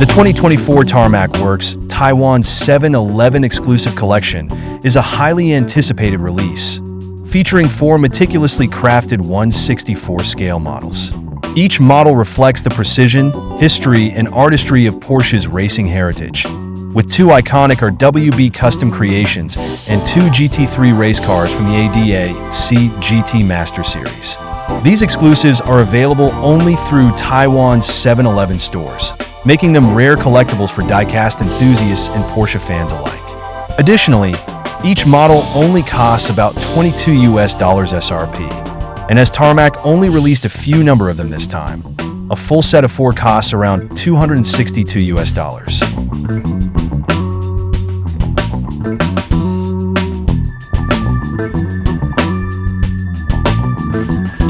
The 2024 Tarmac Works Taiwan 711 Exclusive Collection is a highly anticipated release, featuring 4 meticulously crafted 1/64 scale models. Each model reflects the precision, history, and artistry of Porsche's racing heritage, with 2 iconic RAUH custom creations and 2 GT3 race cars from the ADAC GT Masters series. These exclusives are available only through Taiwan's 711 stores, making them rare collectibles for diecast enthusiasts and Porsche fans alike. Additionally, each model only costs about $22 SRP, and as Tarmac only released a few number of them this time, a full set of 4 costs around $262.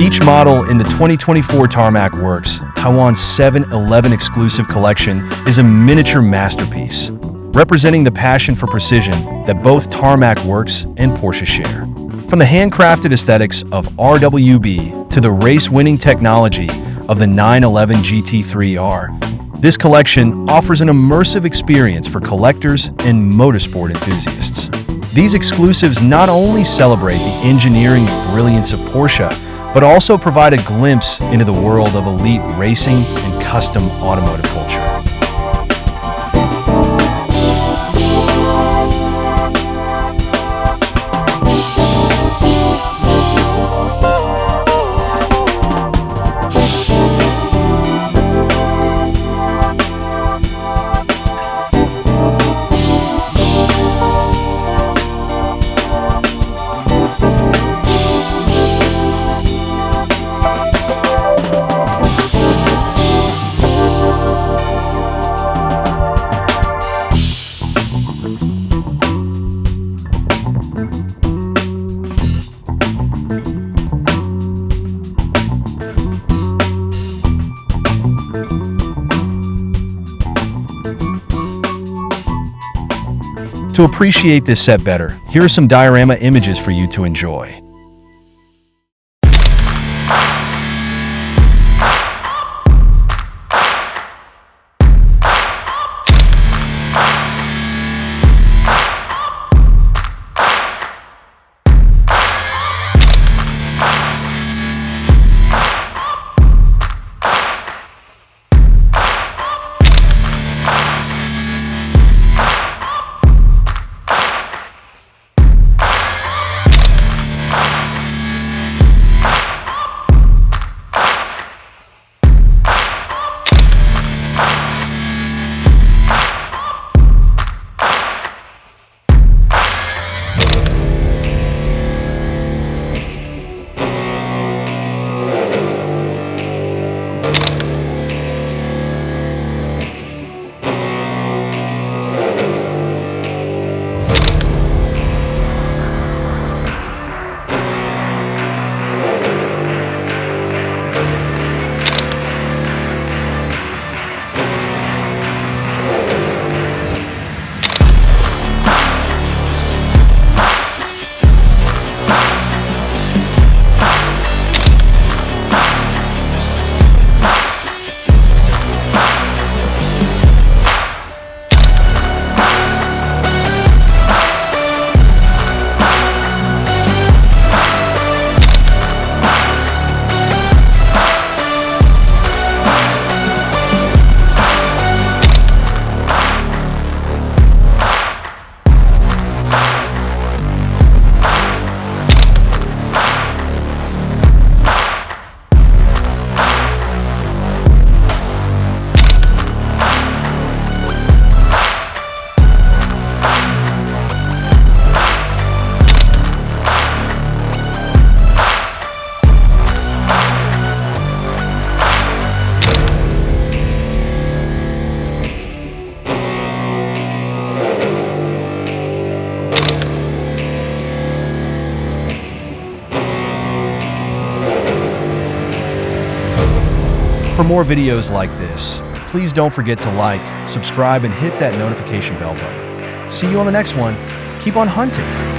Each model in the 2024 Tarmac Works Taiwan 711 Exclusive Collection is a miniature masterpiece, representing the passion for precision that both Tarmac Works and Porsche share. From the handcrafted aesthetics of RAUH to the race-winning technology of the 911 GT3 R, this collection offers an immersive experience for collectors and motorsport enthusiasts. These exclusives not only celebrate the engineering brilliance of Porsche, but also provide a glimpse into the world of elite racing and custom automotive culture. To appreciate this set better, here are some diorama images for you to enjoy. For more videos like this, please don't forget to like, subscribe, and hit that notification bell button. See you on the next one. Keep on hunting.